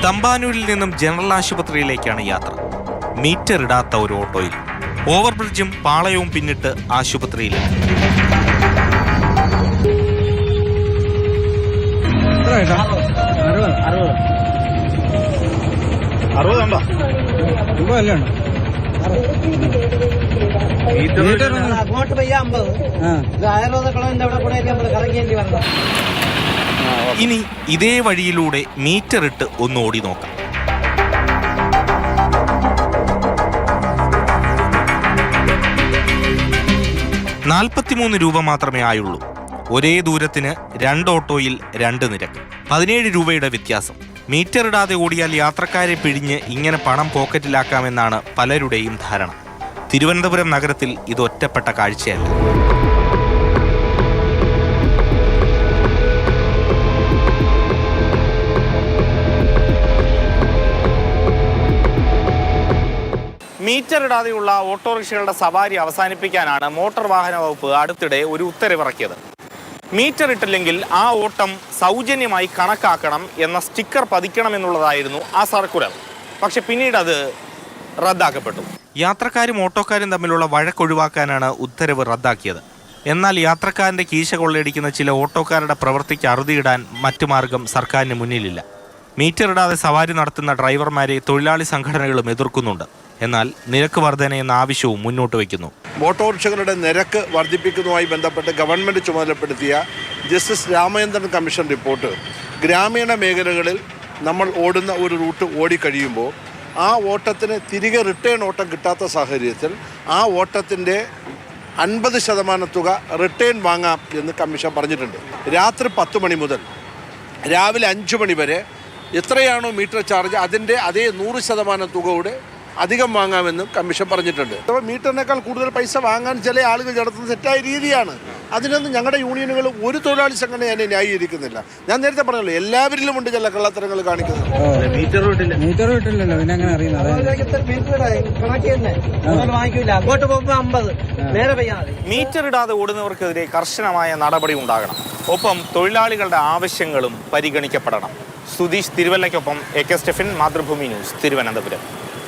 തമ്പാനൂരിൽ നിന്നും ജനറൽ ആശുപത്രിയിലേക്കാണ് യാത്ര. മീറ്റർ ഇടാത്ത ഒരു ഓട്ടോയിൽ ഓവർബ്രിഡ്ജും പാളയവും പിന്നിട്ട് ആശുപത്രിയിലെത്തി. ഇനി ഇതേ വഴിയിലൂടെ മീറ്റർ ഇട്ട് ഒന്ന് ഓടി നോക്കാം. ₹43 മാത്രമേ ആയുള്ളൂ. ഒരേ ദൂരത്തിന് 2 ഓട്ടോയിൽ 2 നിരക്ക്, 17 രൂപയുടെ വ്യത്യാസം. മീറ്റർ ഇടാതെ ഓടിയാൽ യാത്രക്കാരെ പിഴിഞ്ഞ് ഇങ്ങനെ പണം പോക്കറ്റിലാക്കാമെന്നാണ് പലരുടെയും ധാരണ. തിരുവനന്തപുരം നഗരത്തിൽ ഇത് ഒറ്റപ്പെട്ട കാഴ്ചയല്ല. മീറ്റർ ഇടാതെയുള്ള ഓട്ടോറിക്ഷകളുടെ സവാരി അവസാനിപ്പിക്കാനാണ് മോട്ടോർ വാഹന വകുപ്പ് അടുത്തിടെ ഒരു ഉത്തരവിറക്കിയത്. മീറ്റർ ഇട്ടില്ലെങ്കിൽ ആ ഓട്ടം സൗജന്യമായി കണക്കാക്കണം എന്ന സ്റ്റിക്കർ പതിക്കണമെന്നുള്ളതായിരുന്നു ആ സർക്കുലർ. പക്ഷെ പിന്നീട് അത് റദ്ദാക്കപ്പെട്ടു. യാത്രക്കാരും ഓട്ടോക്കാരും തമ്മിലുള്ള വഴക്കൊഴിവാക്കാനാണ് ഉത്തരവ് റദ്ദാക്കിയത്. എന്നാൽ യാത്രക്കാരൻ്റെ കീശ കൊള്ളയടിക്കുന്ന ചില ഓട്ടോക്കാരുടെ പ്രവൃത്തിക്ക് അറുതിയിടാൻ മറ്റു മാർഗം സർക്കാരിന് മുന്നിലില്ല. മീറ്റർ ഇടാതെ സവാരി നടത്തുന്ന ഡ്രൈവർമാരെ തൊഴിലാളി സംഘടനകളും എതിർക്കുന്നുണ്ട്. എന്നാൽ നിരക്ക് വർധന എന്ന ആവശ്യവും മുന്നോട്ട് വയ്ക്കുന്നു. ഓട്ടോറിക്ഷകളുടെ നിരക്ക് വർദ്ധിപ്പിക്കുന്നതുമായി ബന്ധപ്പെട്ട് ഗവൺമെൻറ് ചുമതലപ്പെടുത്തിയ ജസ്റ്റിസ് രാമചന്ദ്രൻ കമ്മീഷൻ റിപ്പോർട്ട് ഗ്രാമീണ മേഖലകളിൽ നമ്മൾ ഓടുന്ന ഒരു റൂട്ട് ഓടിക്കഴിയുമ്പോൾ ആ ഓട്ടത്തിന് തിരികെ റിട്ടേൺ ഓട്ടം കിട്ടാത്ത സാഹചര്യത്തിൽ ആ ഓട്ടത്തിൻ്റെ 50% തുക റിട്ടേൺ വാങ്ങാം എന്ന് കമ്മീഷൻ പറഞ്ഞിട്ടുണ്ട്. രാത്രി 10 മണി മുതൽ രാവിലെ 5 മണി വരെ എത്രയാണോ മീറ്റർ ചാർജ് അതിൻ്റെ അതേ 100% തുകയുടെ അധികം വാങ്ങാമെന്നും കമ്മീഷൻ പറഞ്ഞിട്ടുണ്ട്. അപ്പോൾ മീറ്ററിനേക്കാൾ കൂടുതൽ പൈസ വാങ്ങാൻ ചില ആളുകൾ നടത്തുന്ന തെറ്റായ രീതിയാണ്. അതിനൊന്നും ഞങ്ങളുടെ യൂണിയനുകൾ ഒരു തൊഴിലാളി സംഘടന എന്നെ ന്യായീകരിക്കുന്നില്ല. ഞാൻ നേരത്തെ പറഞ്ഞല്ലോ, എല്ലാവരിലും ഉണ്ട് ചില കള്ളത്തരങ്ങൾ കാണിക്കുന്നത്. മീറ്റർ ഇടാതെ ഓടുന്നവർക്കെതിരെ കർശനമായ നടപടി ഉണ്ടാകണം. ഒപ്പം തൊഴിലാളികളുടെ ആവശ്യങ്ങളും പരിഗണിക്കപ്പെടണം. സുധീഷ് തിരുവല്ലയ്ക്കൊപ്പം AK Stephin, Mathrubhumi news, Thiruvananthapuram.